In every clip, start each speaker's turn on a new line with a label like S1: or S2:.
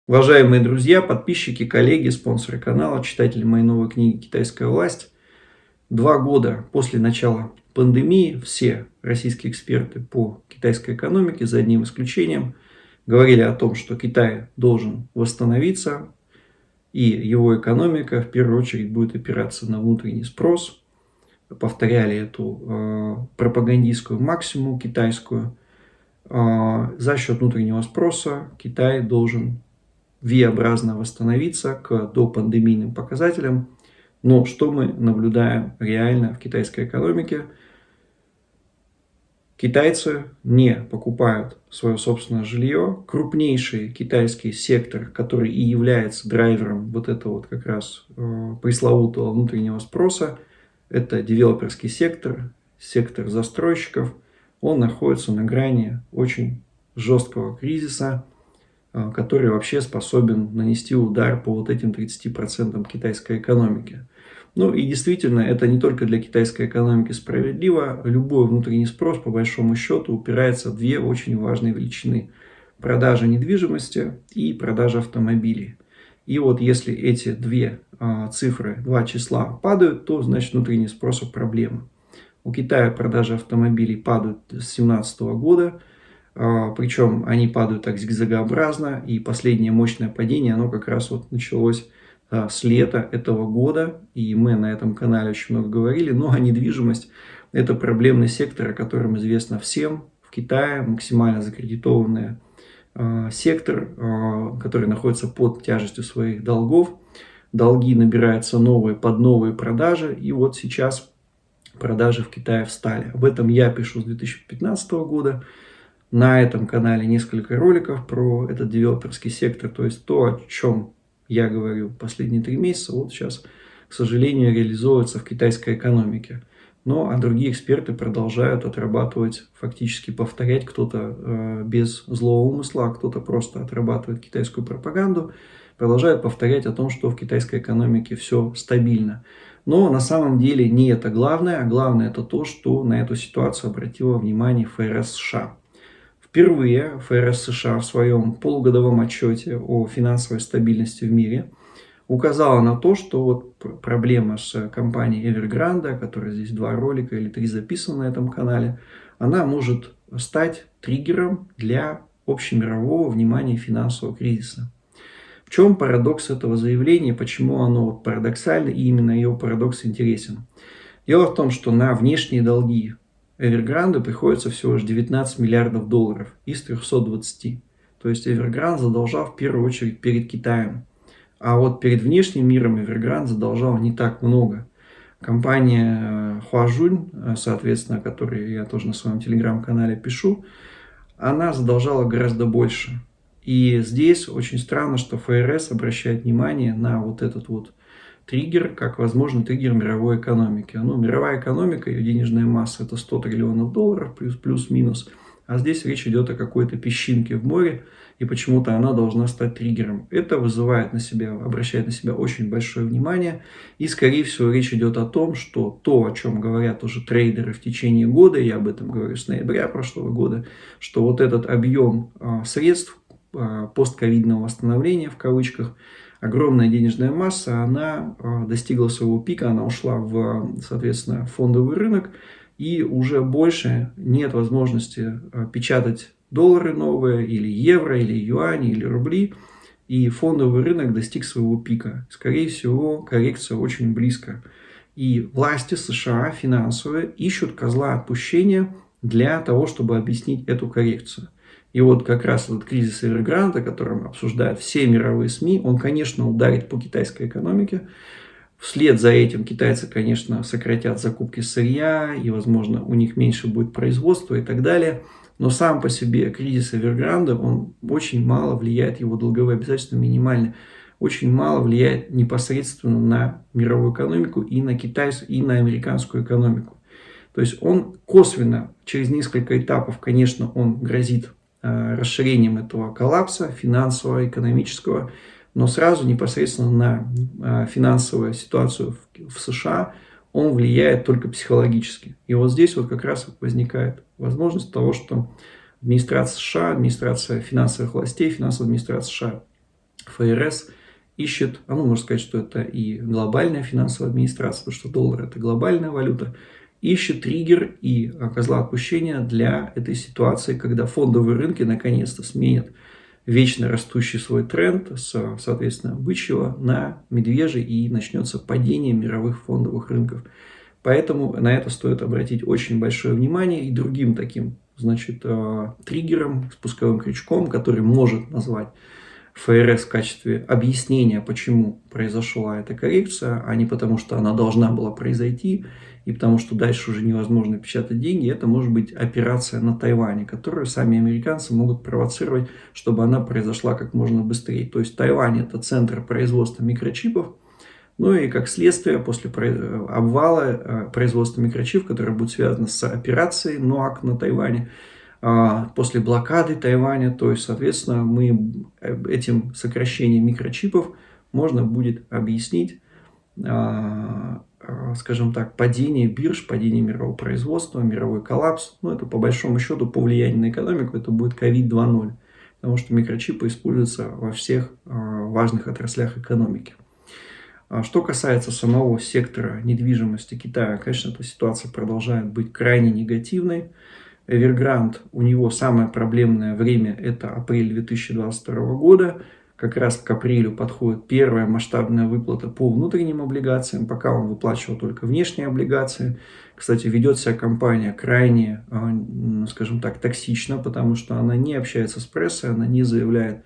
S1: Уважаемые друзья, подписчики, коллеги, спонсоры канала, читатели моей новой книги «Китайская власть». 2 года после начала пандемии все российские эксперты по китайской экономике, за одним исключением, говорили о том, что Китай должен восстановиться, и его экономика в первую очередь будет опираться на внутренний спрос. Повторяли эту пропагандистскую максимум китайскую. За счет внутреннего спроса Китай должен V-образно восстановиться к допандемийным показателям. Но что мы наблюдаем реально в китайской экономике? Китайцы не покупают свое собственное жилье. Крупнейший китайский сектор, который и является драйвером вот этого вот как раз пресловутого внутреннего спроса, это девелоперский сектор, сектор застройщиков. Он находится на грани очень жесткого кризиса, который вообще способен нанести удар по вот этим 30% китайской экономики. Ну и действительно, это не только для китайской экономики справедливо. Любой внутренний спрос, по большому счету, упирается в две очень важные величины: продажа недвижимости и продажа автомобилей. И вот если эти две цифры, два числа падают, то значит внутренний спрос проблема. У Китая продажи автомобилей падают с 2017 года. Причем они падают так зигзагообразно, и последнее мощное падение, оно как раз вот началось с лета этого года, и мы на этом канале очень много говорили. Ну а недвижимость – это проблемный сектор, о котором известно всем. В Китае максимально закредитованный сектор, который находится под тяжестью своих долгов. Долги набираются новые под новые продажи, и вот сейчас продажи в Китае встали. Об этом я пишу с 2015 года. На этом канале несколько роликов про этот девелоперский сектор, то есть то, о чем я говорю последние 3 месяца, вот сейчас, к сожалению, реализуется в китайской экономике. Но а другие эксперты продолжают отрабатывать, фактически повторять, кто-то без злого умысла, а кто-то просто отрабатывает китайскую пропаганду, продолжают повторять о том, что в китайской экономике все стабильно. Но на самом деле не это главное, а главное это то, что на эту ситуацию обратило внимание ФРС США. Впервые ФРС США в своем полугодовом отчете о финансовой стабильности в мире указала на то, что вот проблема с компанией Evergrande, о которой здесь 2 ролика или 3 записаны на этом канале, она может стать триггером для общемирового внимания финансового кризиса. В чем парадокс этого заявления, почему оно вот парадоксально и именно ее парадокс интересен? Дело в том, что на внешние долги Evergrande приходится всего лишь 19 миллиардов долларов из 320. То есть Evergrande задолжал в первую очередь перед Китаем. А вот перед внешним миром Evergrande задолжал не так много. Компания Huazhun, соответственно, о которой я тоже на своем телеграм-канале пишу, она задолжала гораздо больше. И здесь очень странно, что ФРС обращает внимание на вот этот вот триггер, как возможный триггер мировой экономики. Ну, мировая экономика, ее денежная масса – это 100 триллионов долларов, плюс-минус. А здесь речь идет о какой-то песчинке в море, и почему-то она должна стать триггером. Это вызывает на себя, обращает на себя очень большое внимание. И, скорее всего, речь идет о том, что то, о чем говорят уже трейдеры в течение года, я об этом говорю с ноября прошлого года, что вот этот объем средств постковидного восстановления, в кавычках, огромная денежная масса, она достигла своего пика, она ушла в, соответственно, фондовый рынок, и уже больше нет возможности печатать доллары новые, или евро, или юани, или рубли, и фондовый рынок достиг своего пика. Скорее всего, коррекция очень близко. И власти США финансовые ищут козла отпущения для того, чтобы объяснить эту коррекцию. И вот как раз этот кризис Evergrande, о котором обсуждают все мировые СМИ, он, конечно, ударит по китайской экономике. Вслед за этим китайцы, конечно, сократят закупки сырья, и, возможно, у них меньше будет производства и так далее. Но сам по себе кризис Evergrande, он очень мало влияет, его долговые обязательства минимальны, очень мало влияет непосредственно на мировую экономику и на китайскую, и на американскую экономику. То есть он косвенно, через несколько этапов, конечно, он грозит расширением этого коллапса финансового, экономического, но сразу непосредственно на финансовую ситуацию в США он влияет только психологически. И вот здесь вот как раз возникает возможность того, что администрация США, администрация финансовых властей, финансовая администрация США ФРС ищет, ну, можно сказать, что это и глобальная финансовая администрация, потому что доллар – это глобальная валюта, ищет триггер и козла отпущения для этой ситуации, когда фондовые рынки наконец-то сменят вечно растущий свой тренд с, соответственно, бычьего на медвежий, и начнется падение мировых фондовых рынков. Поэтому на это стоит обратить очень большое внимание. И другим таким, значит, триггером, спусковым крючком, который может назвать ФРС в качестве объяснения, почему произошла эта коррекция, а не потому, что она должна была произойти, и потому что дальше уже невозможно печатать деньги, это может быть операция на Тайване, которую сами американцы могут провоцировать, чтобы она произошла как можно быстрее. То есть Тайвань – это центр производства микрочипов, ну и как следствие, после обвала производства микрочипов, которое будет связано с операцией НОАК на Тайване, после блокады Тайваня, то есть, соответственно, мы этим сокращением микрочипов можно будет объяснить, скажем так, падение бирж, падение мирового производства, мировой коллапс. Ну, это по большому счету по влиянию на экономику, это будет COVID 2.0, потому что микрочипы используются во всех важных отраслях экономики. Что касается самого сектора недвижимости Китая, конечно, эта ситуация продолжает быть крайне негативной. Evergrande, у него самое проблемное время – это апрель 2022 года. Как раз к апрелю подходит первая масштабная выплата по внутренним облигациям. Пока он выплачивал только внешние облигации. Кстати, ведет себя компания крайне, скажем так, токсично, потому что она не общается с прессой, она не заявляет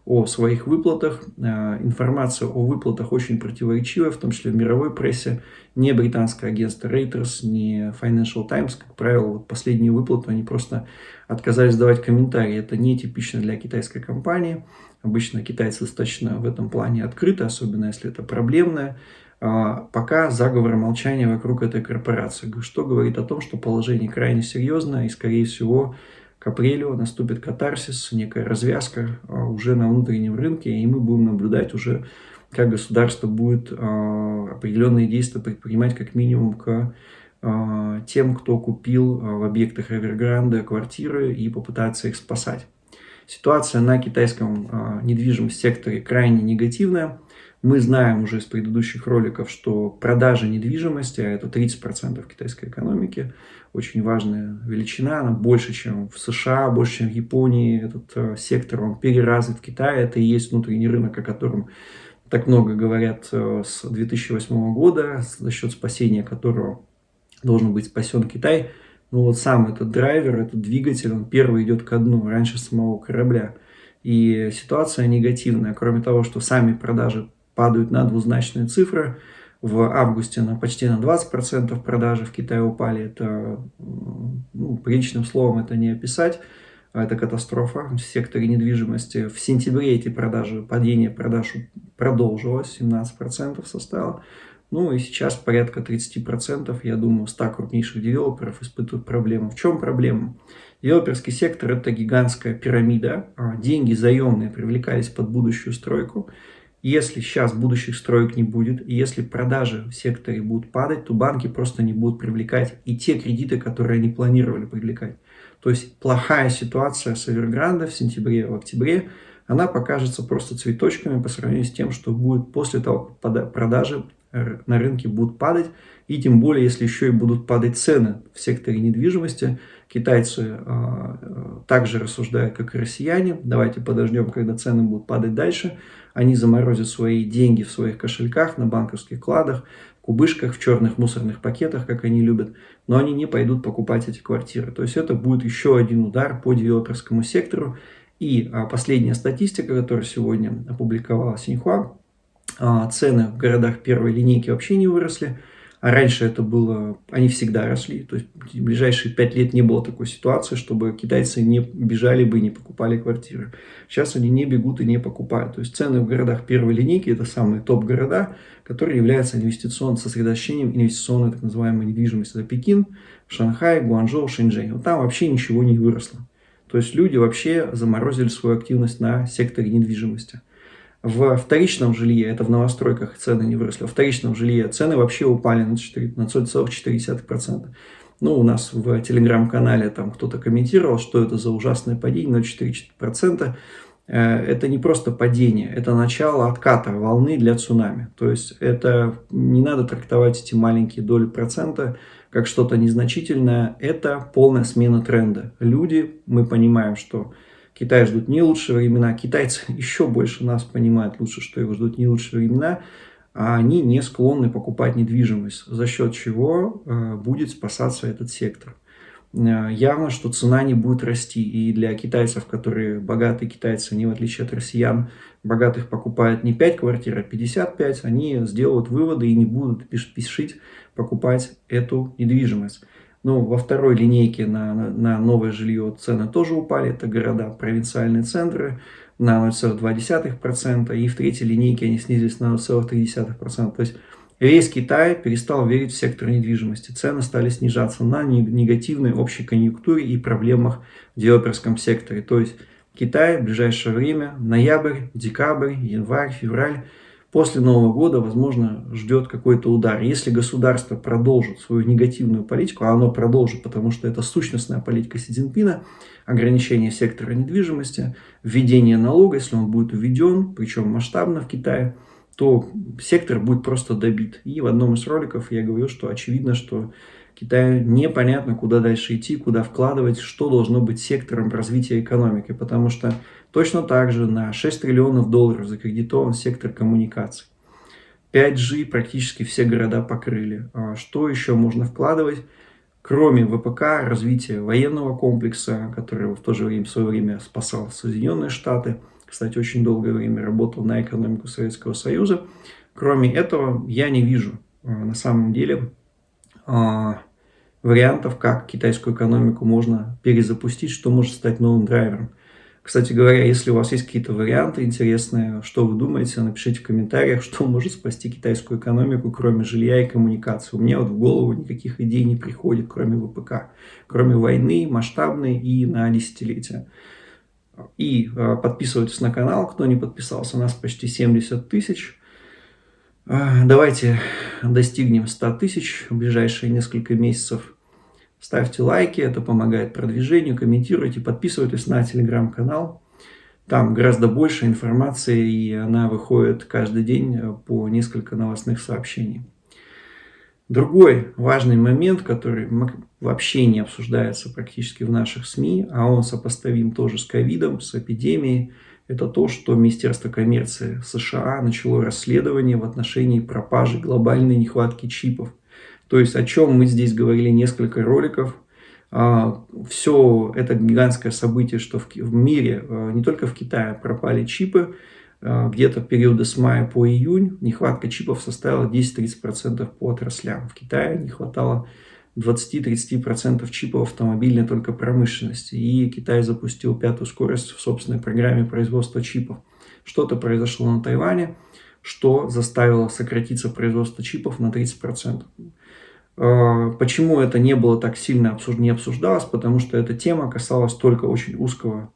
S1: о своих выплатах. Информация о выплатах очень противоречивая, в том числе в мировой прессе. Ни британское агентство Reuters, ни Financial Times, как правило, вот последнюю выплату они просто отказались давать комментарии. Это не типично для китайской компании. Обычно китайцы достаточно в этом плане открыты, особенно если это проблемное. Пока заговор молчания вокруг этой корпорации, что говорит о том, что положение крайне серьезное, и, скорее всего, к апрелю наступит катарсис, некая развязка уже на внутреннем рынке, и мы будем наблюдать уже, как государство будет определенные действия предпринимать как минимум к тем, кто купил в объектах Evergrande квартиры, и попытаться их спасать. Ситуация на китайском недвижимом секторе крайне негативная. Мы знаем уже из предыдущих роликов, что продажи недвижимости, а это 30% китайской экономики, очень важная величина, она больше, чем в США, больше, чем в Японии. Этот сектор, он переразвит в Китае, это и есть внутренний рынок, о котором так много говорят с 2008 года, за счет спасения которого должен быть спасен Китай. Но вот сам этот драйвер, этот двигатель, он первый идет ко дну, раньше самого корабля. И ситуация негативная. Кроме того, что сами продажи падают на двузначные цифры. В августе почти на 20% продажи в Китае упали. Это, приличным словом это не описать. Это катастрофа в секторе недвижимости. В сентябре эти падение продаж продолжилось, 17% составило. Ну и сейчас порядка 30%, я думаю, 100 крупнейших девелоперов испытывают проблему. В чем проблема? Девелоперский сектор – это гигантская пирамида. Деньги заемные привлекались под будущую стройку. Если сейчас будущих строек не будет, и если продажи в секторе будут падать, то банки просто не будут привлекать и те кредиты, которые они планировали привлекать. То есть плохая ситуация с Evergrande в сентябре, в октябре, она покажется просто цветочками по сравнению с тем, что будет после того, как продажи на рынке будут падать, и тем более, если еще и будут падать цены в секторе недвижимости. Китайцы также рассуждают, как и россияне. Давайте подождем, когда цены будут падать дальше. Они заморозят свои деньги в своих кошельках, на банковских вкладах, в кубышках, в черных мусорных пакетах, как они любят. Но они не пойдут покупать эти квартиры. То есть это будет еще один удар по девелоперскому сектору. И последняя статистика, которую сегодня опубликовала Синьхуа, цены в городах первой линейки вообще не выросли. А раньше это было, они всегда росли. То есть в ближайшие 5 лет не было такой ситуации, чтобы китайцы не бежали бы и не покупали квартиры. Сейчас они не бегут и не покупают. То есть цены в городах первой линейки – это самые топ-города, которые являются сосредоточением инвестиционной так называемой недвижимости. Это Пекин, Шанхай, Гуанчжоу, Шэньчжэнь. Вот там вообще ничего не выросло. То есть люди вообще заморозили свою активность на секторе недвижимости. В вторичном жилье, это в новостройках цены не выросли, в вторичном жилье цены вообще упали на 4,4%. Ну, у нас в телеграм-канале там кто-то комментировал, что это за ужасное падение, 0,4%. это не просто падение, это начало отката волны для цунами. То есть это не надо трактовать эти маленькие доли процента как что-то незначительное, это полная смена тренда. Люди, мы понимаем, что Китай ждут не лучшие времена, китайцы еще больше нас понимают лучше, что их ждут не лучшие времена, а они не склонны покупать недвижимость, за счет чего будет спасаться этот сектор. Явно, что цена не будет расти. И для китайцев, которые богатые китайцы, они, в отличие от россиян, богатых покупают не 5 квартир, а 55, они сделают выводы и не будут спешить покупать эту недвижимость. Ну, во второй линейке на новое жилье цены тоже упали. Это города, провинциальные центры на 0,2%. И в третьей линейке они снизились на 0,3%. То есть весь Китай перестал верить в сектор недвижимости. Цены стали снижаться на негативной общей конъюнктуре и проблемах в девелоперском секторе. То есть Китай в ближайшее время, ноябрь, декабрь, январь, февраль, после Нового года, возможно, ждет какой-то удар. Если государство продолжит свою негативную политику, а оно продолжит, потому что это сущностная политика Си Цзиньпина, ограничение сектора недвижимости, введение налога, если он будет введен, причем масштабно в Китае, то сектор будет просто добит. И в одном из роликов я говорил, что очевидно, что Китаю непонятно, куда дальше идти, куда вкладывать, что должно быть сектором развития экономики. Потому что точно так же на 6 триллионов долларов закредитован сектор коммуникаций. 5G практически все города покрыли. Что еще можно вкладывать? Кроме ВПК, развития военного комплекса, который в то же время, в свое время спасал Соединенные Штаты. Кстати, очень долгое время работал на экономику Советского Союза. Кроме этого, я не вижу на самом деле вариантов, как китайскую экономику можно перезапустить, что может стать новым драйвером. Кстати говоря, если у вас есть какие-то варианты интересные, что вы думаете, напишите в комментариях, что может спасти китайскую экономику, кроме жилья и коммуникаций. У меня вот в голову никаких идей не приходит, кроме ВПК, кроме войны масштабной и на десятилетия. И подписывайтесь на канал, кто не подписался, нас почти 70 тысяч. Давайте достигнем 100 тысяч в ближайшие несколько месяцев. Ставьте лайки, это помогает продвижению, комментируйте, подписывайтесь на телеграм-канал. Там гораздо больше информации, и она выходит каждый день по несколько новостных сообщений. Другой важный момент, который вообще не обсуждается практически в наших СМИ, а он сопоставим тоже с ковидом, с эпидемией, это то, что Министерство коммерции США начало расследование в отношении пропажи глобальной нехватки чипов. То есть, о чем мы здесь говорили несколько роликов. Все это гигантское событие, что в мире, не только в Китае, пропали чипы. Где-то в периоды с мая по июнь нехватка чипов составила 10-30% по отраслям. В Китае не хватало 20-30% чипов автомобильной только промышленности. И Китай запустил 5-ю скорость в собственной программе производства чипов. Что-то произошло на Тайване, что заставило сократиться производство чипов на 30%. Почему это не было так сильно не обсуждалось? Потому что эта тема касалась только очень узкого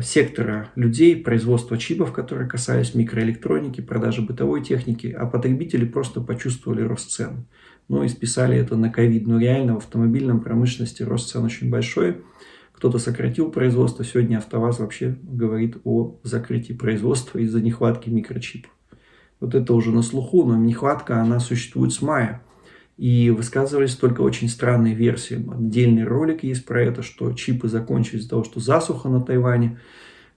S1: сектора людей, производства чипов, которые касались микроэлектроники, продажи бытовой техники, а потребители просто почувствовали рост цен. Ну и списали это на ковид. Но реально в автомобильном промышленности рост цен очень большой. Кто-то сократил производство. Сегодня АвтоВАЗ вообще говорит о закрытии производства из-за нехватки микрочипов. Вот это уже на слуху, но нехватка, она существует с мая. И высказывались только очень странные версии. Отдельный ролик есть про это, что чипы закончились из-за того, что засуха на Тайване.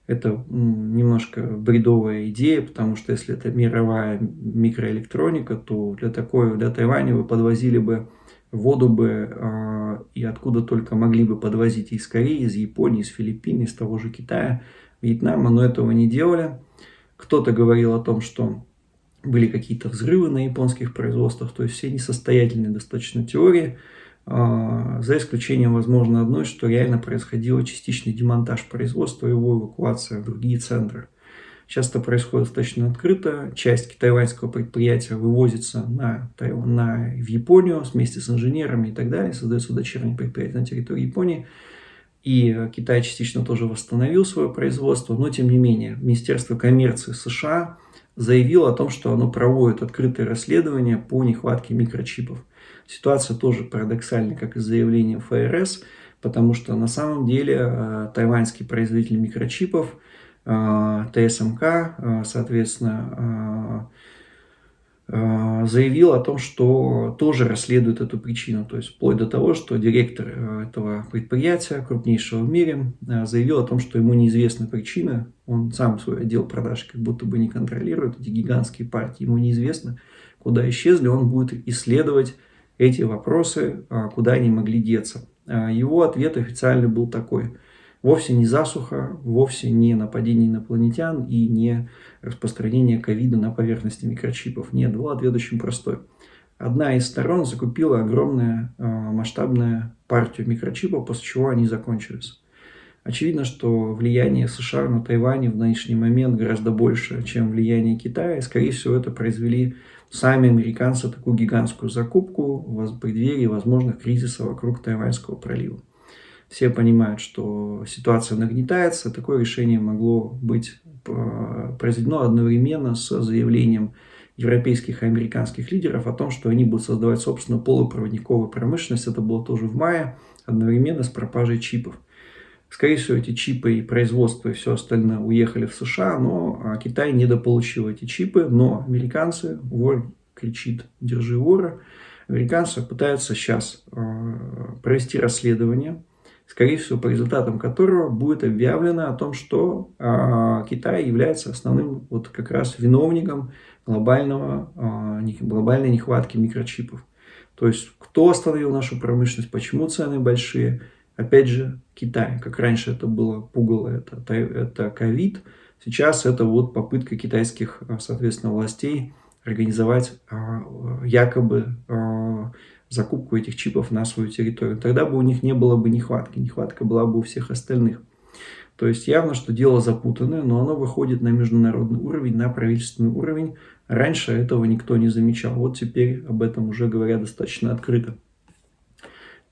S1: Это немножко бредовая идея, потому что если это мировая микроэлектроника, то для Тайваня вы подвозили бы воду бы и откуда только могли бы подвозить из Кореи, из Японии, из Филиппин, из того же Китая, Вьетнама, но этого не делали. Кто-то говорил о том, что были какие-то взрывы на японских производствах, то есть все несостоятельные достаточно теории, за исключением, возможно, одной, что реально происходил частичный демонтаж производства и его эвакуация в другие центры. Сейчас это происходит достаточно открыто. Часть тайваньского предприятия вывозится в Японию вместе с инженерами и так далее, создается дочернее предприятие на территории Японии. И Китай частично тоже восстановил свое производство, но тем не менее Министерство коммерции США заявило о том, что оно проводит открытое расследование по нехватке микрочипов. Ситуация тоже парадоксальная, как и заявление ФРС, потому что на самом деле тайваньский производитель микрочипов ТСМК, соответственно, заявил о том, что тоже расследует эту причину. То есть вплоть до того, что директор этого предприятия, крупнейшего в мире, заявил о том, что ему неизвестна причина. Он сам свой отдел продаж как будто бы не контролирует, эти гигантские партии. Ему неизвестно, куда исчезли. Он будет исследовать эти вопросы, куда они могли деться. Его ответ официально был такой: вовсе не засуха, вовсе не нападение инопланетян и не распространение ковида на поверхности микрочипов. Нет, был ответ очень простой. Одна из сторон закупила огромную масштабную партию микрочипов, после чего они закончились. Очевидно, что влияние США на Тайване в нынешний момент гораздо больше, чем влияние Китая. И, скорее всего, это произвели сами американцы, такую гигантскую закупку в преддверии возможных кризисов вокруг Тайваньского пролива. Все понимают, что ситуация нагнетается. Такое решение могло быть произведено одновременно с заявлением европейских и американских лидеров о том, что они будут создавать собственную полупроводниковую промышленность. Это было тоже в мае, одновременно с пропажей чипов. Скорее всего, эти чипы и производство и все остальное уехали в США, но Китай недополучил эти чипы. Но американцы, вор кричит «держи вора», американцы пытаются сейчас провести расследование, скорее всего, по результатам которого будет объявлено о том, что Китай является основным вот как раз виновником глобальной нехватки микрочипов. То есть, кто остановил нашу промышленность, почему цены большие? Опять же, Китай. Как раньше это было пугало, это ковид. Сейчас это вот попытка китайских, соответственно, властей организовать якобы закупку этих чипов на свою территорию. Тогда бы у них не было бы нехватки. Нехватка была бы у всех остальных. То есть явно, что дело запутанное, но оно выходит на международный уровень, на правительственный уровень. Раньше этого никто не замечал. Вот теперь об этом уже говорят достаточно открыто.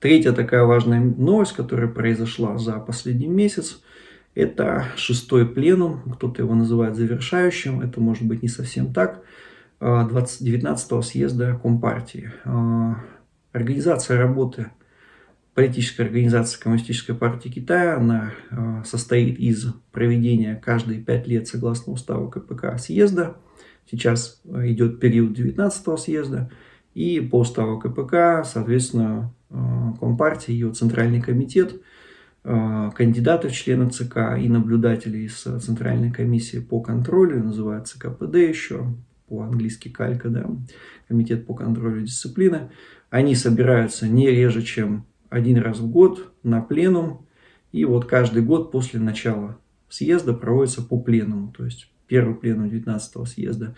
S1: Третья такая важная новость, которая произошла за последний месяц, это 6-й пленум, кто-то его называет завершающим, это может быть не совсем так, 19-го съезда Компартии. Организация работы, политическая организация Коммунистической партии Китая, она состоит из проведения каждые 5 лет, согласно уставу КПК, съезда. Сейчас идет период 19-го съезда. И по уставу КПК, соответственно, Компартия, ее Центральный комитет, кандидаты в члены ЦК и наблюдатели из Центральной комиссии по контролю, называется КПД еще, по-английски калька, да, Комитет по контролю дисциплины, они собираются не реже, чем один раз в год на пленум. И вот каждый год после начала съезда проводится по пленуму. То есть первый пленум 19-го съезда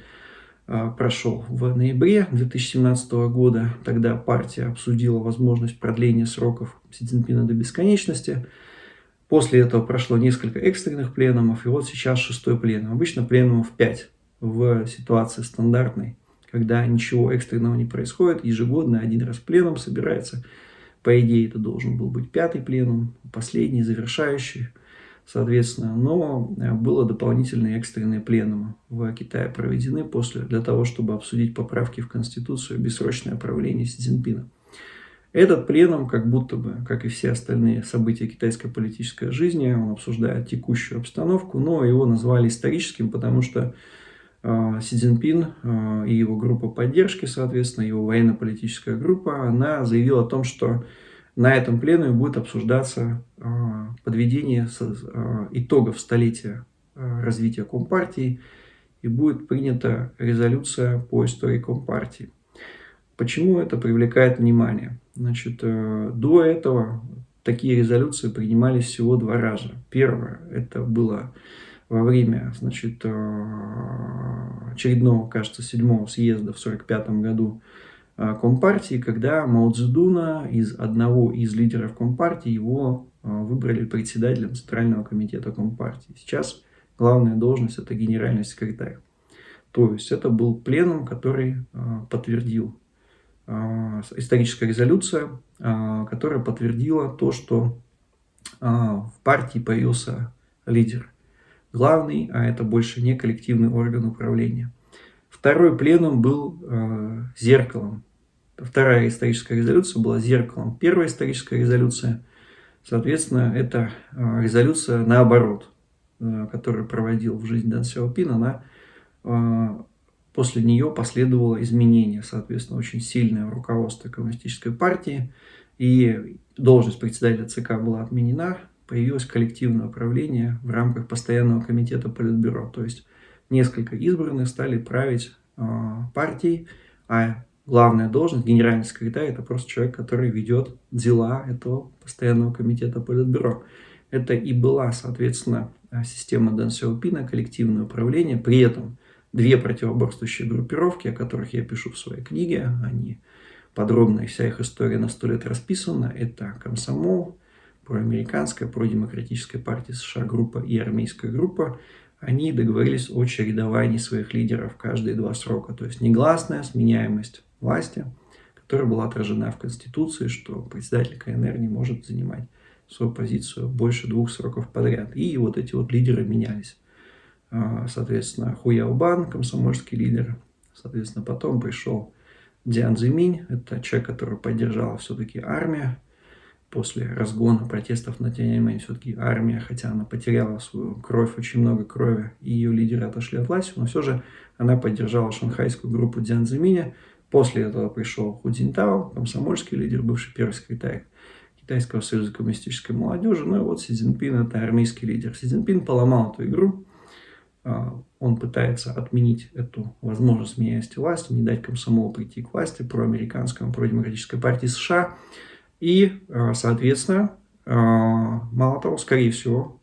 S1: прошел в ноябре 2017 года. Тогда партия обсудила возможность продления сроков Си Цзиньпина до бесконечности. После этого прошло несколько экстренных пленумов. И вот сейчас 6-й пленум. Обычно пленумов 5 в ситуации стандартной, когда ничего экстренного не происходит. Ежегодно один раз пленум собирается. По идее, это должен был быть 5-й пленум, последний, завершающий. Соответственно, но было дополнительные экстренные пленумы в Китае проведены для того, чтобы обсудить поправки в Конституцию и бессрочное правление Си Цзиньпина. Этот пленум, как будто бы, как и все остальные события китайской политической жизни, он обсуждает текущую обстановку, но его назвали историческим, потому что Си Цзиньпин и его группа поддержки, соответственно, его военно-политическая группа, она заявила о том, что на этом пленуме будет обсуждаться подведение итогов столетия развития Компартии и будет принята резолюция по истории Компартии. Почему это привлекает внимание? Значит, до этого такие резолюции принимались всего 2 раза. Первое, это было во время, значит, очередного, кажется, 7-го съезда в 1945 году Компартии, когда Мао Цзэдуна, одного из лидеров Компартии, его выбрали председателем Центрального комитета Компартии. Сейчас главная должность – это генеральный секретарь. То есть это был пленум, который подтвердил историческая резолюция, которая подтвердила то, что в партии появился лидер. Главный, а это больше не коллективный орган управления. Второй пленум был зеркалом. Вторая историческая резолюция была зеркалом. Первая историческая резолюция Соответственно, эта резолюция наоборот, которую проводил в жизнь Дэн Сяопин, она после нее последовало изменение, соответственно, очень сильное в руководстве Коммунистической партии, и должность председателя ЦК была отменена, появилось коллективное управление в рамках Постоянного комитета Политбюро, то есть несколько избранных стали править партией, а главная должность, генеральный секретарь, это просто человек, который ведет дела этого Постоянного комитета Политбюро. Это и была, соответственно, система Дэн Сяопина, коллективное управление, при этом две противоборствующие группировки, о которых я пишу в своей книге, они подробно, вся их история на 100 лет расписана. Это комсомол, проамериканская, продемократическая партия США группа и армейская группа. Они договорились о чередовании своих лидеров каждые 2 срока. То есть негласная сменяемость власти, которая была отражена в Конституции, что председатель КНР не может занимать свою позицию больше 2 сроков подряд. И вот эти вот лидеры менялись. Соответственно, Хуяобан, комсомольский лидер. Соответственно, потом пришел Дзян Цзиминь, это человек, который поддержала все-таки армия. После разгона протестов на Тяньаньмэнь все-таки армия, хотя она потеряла свою кровь, очень много крови, и ее лидеры отошли от власти, но все же она поддержала шанхайскую группу Дзян Цзиминя. После этого пришел Ху Цзиньтао, комсомольский лидер, бывший первый секретарь Китайского союза коммунистической молодежи. Ну и вот Си Цзиньпин, это армейский лидер. Си Цзиньпин поломал эту игру. Он пытается отменить эту возможность меняемости власти, не дать комсомолу прийти к власти, проамериканскому, продемократической партии США. И, соответственно, мало того, скорее всего,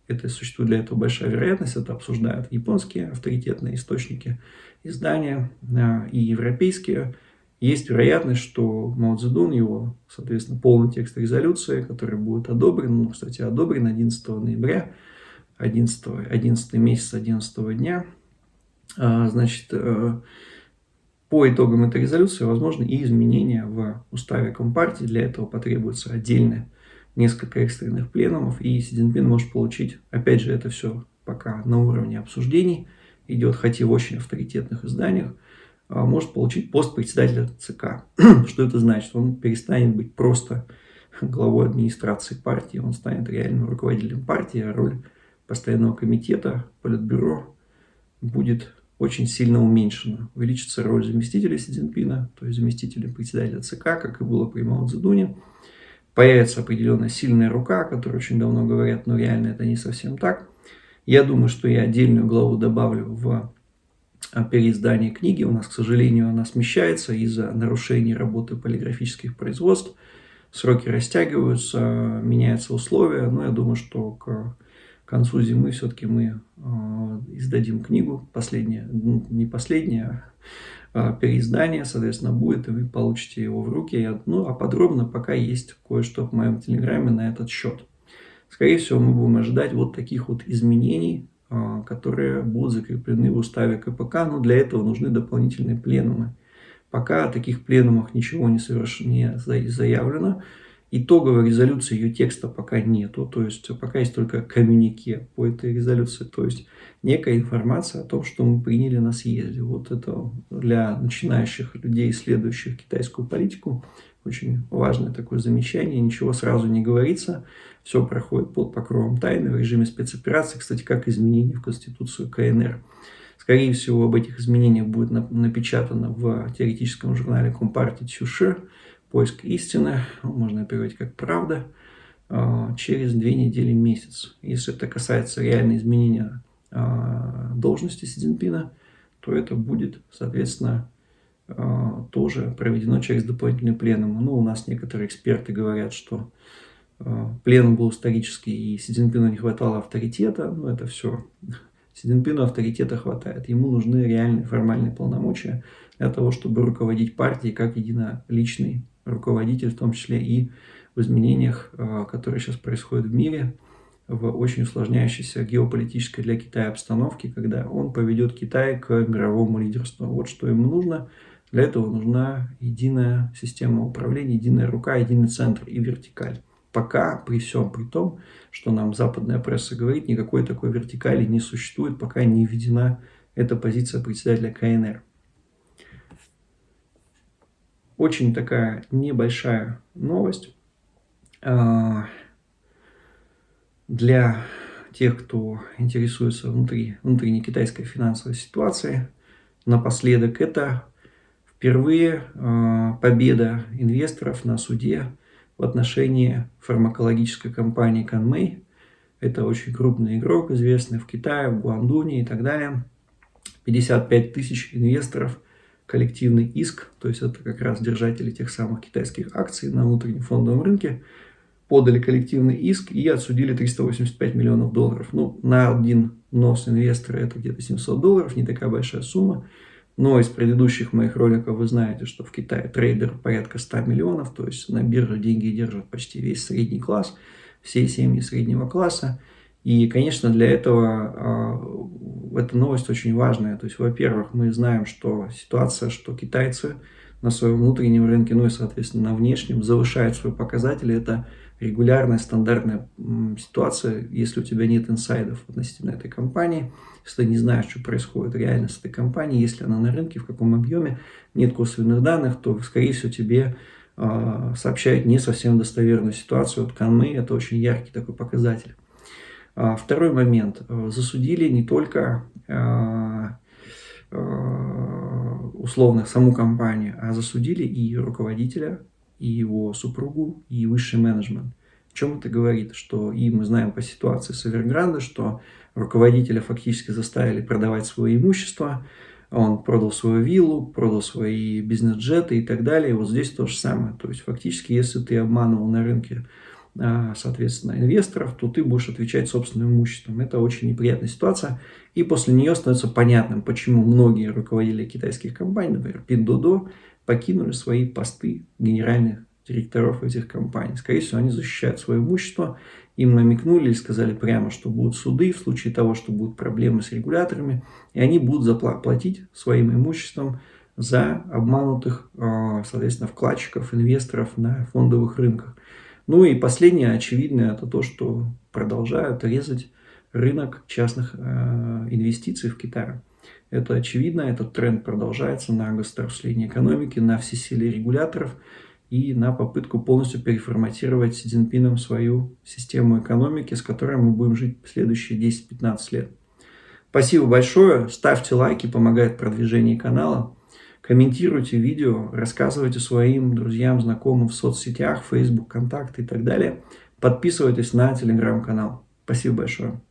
S1: это существует для этого большая вероятность, это обсуждают японские авторитетные источники, издания и европейские. Есть вероятность, что Мао Цзэдун, его, соответственно, полный текст резолюции, который будет одобрен, кстати, одобрен 11 ноября, 11 месяца 11 дня, значит, по итогам этой резолюции возможны и изменения в уставе Компартии. Для этого потребуется отдельно несколько экстренных пленумов, и Си Цзиньпин может получить, опять же, это все пока на уровне обсуждений идет, хотя и в очень авторитетных изданиях, может получить пост председателя ЦК. Что это значит? Он перестанет быть просто главой администрации партии, он станет реальным руководителем партии, а роль Постоянного комитета Политбюро будет очень сильно уменьшена. Увеличится роль заместителя Си Цзиньпина, то есть заместителя председателя ЦК, как и было при Мао Цзэдуне. Появится определенная сильная рука, о которой очень давно говорят, но реально это не совсем так. Я думаю, что я отдельную главу добавлю в переиздание книги. У нас, к сожалению, она смещается из-за нарушений работы полиграфических производств. Сроки растягиваются, меняются условия. Но я думаю, что к концу зимы все-таки мы издадим книгу. Последняя, не последняя, а переиздание, соответственно, будет, и вы получите его в руки. А подробно пока есть кое-что в моем телеграме на этот счет. Скорее всего, мы будем ожидать вот таких вот изменений, которые будут закреплены в уставе КПК, но для этого нужны дополнительные пленумы. Пока о таких пленумах ничего не заявлено. Итоговой резолюции, ее текста пока нету, то есть пока есть только коммюнике по этой резолюции, то есть некая информация о том, что мы приняли на съезде. Вот это для начинающих людей, исследующих китайскую политику, очень важное такое замечание, ничего сразу не говорится, все проходит под покровом тайны в режиме спецоперации, кстати, как изменения в Конституцию КНР. Скорее всего, об этих изменениях будет напечатано в теоретическом журнале Компартии Цюши «Поиск истины», можно переводить как «Правда», через 2 недели, месяц. Если это касается реального изменения должности Си Цзиньпина, то это будет, соответственно, тоже проведено через дополнительный пленум. Ну, у нас некоторые эксперты говорят, что пленум был исторический, и Си Цзиньпину не хватало авторитета. Но это все. Си Цзиньпину авторитета хватает. Ему нужны реальные формальные полномочия для того, чтобы руководить партией как единоличный руководитель, в том числе и в изменениях, которые сейчас происходят в мире, в очень усложняющейся геополитической для Китая обстановке, когда он поведет Китай к мировому лидерству. Вот что ему нужно. Для этого нужна единая система управления, единая рука, единый центр и вертикаль. Пока, при всем при том, что нам западная пресса говорит, никакой такой вертикали не существует, пока не введена эта позиция председателя КНР. Очень такая небольшая новость. Для тех, кто интересуется внутренней китайской финансовой ситуацией, напоследок это впервые победа инвесторов на суде в отношении фармакологической компании Канмэй. Это очень крупный игрок, известный в Китае, в Гуандуне и так далее. 55 тысяч инвесторов, коллективный иск, то есть это как раз держатели тех самых китайских акций на внутреннем фондовом рынке, подали коллективный иск и отсудили 385 миллионов долларов. Ну, на один нос инвестора это где-то 700 долларов, не такая большая сумма. Но из предыдущих моих роликов вы знаете, что в Китае трейдер порядка 100 миллионов, то есть на бирже деньги держат почти весь средний класс, все семьи среднего класса. И, конечно, для этого эта новость очень важная. То есть, во-первых, мы знаем, что ситуация, что китайцы на своем внутреннем рынке, ну и, соответственно, на внешнем завышают свои показатели. Это регулярная, стандартная ситуация, если у тебя нет инсайдов относительно этой компании, если ты не знаешь, что происходит реально с этой компанией, если она на рынке, в каком объеме, нет косвенных данных, то, скорее всего, тебе сообщают не совсем достоверную ситуацию. Вот Канмэй – это очень яркий такой показатель. Второй момент. Засудили не только условно саму компанию, а засудили и руководителя, и его супругу, и высший менеджмент. О чем это говорит? Что и мы знаем по ситуации с Evergrande, что руководителя фактически заставили продавать свое имущество, он продал свою виллу, продал свои бизнес-джеты и так далее. И вот здесь то же самое. То есть фактически, если ты обманывал на рынке, соответственно, инвесторов, то ты будешь отвечать собственным имуществом. Это очень неприятная ситуация. И после нее становится понятным, почему многие руководители китайских компаний, например, Pinduoduo, покинули свои посты генеральных директоров этих компаний. Скорее всего, они защищают свое имущество. Им намекнули и сказали прямо, что будут суды в случае того, что будут проблемы с регуляторами. И они будут платить своим имуществом за обманутых, соответственно, вкладчиков, инвесторов на фондовых рынках. Ну и последнее, очевидное, это то, что продолжают резать рынок частных инвестиций в Китае. Это очевидно, этот тренд продолжается на государствление экономики, на всесилие регуляторов и на попытку полностью переформатировать Си Цзиньпином свою систему экономики, с которой мы будем жить в следующие 10-15 лет. Спасибо большое, ставьте лайки, помогает продвижению канала. Комментируйте видео, рассказывайте своим друзьям, знакомым в соцсетях, Facebook, Контакты и так далее. Подписывайтесь на телеграм-канал. Спасибо большое.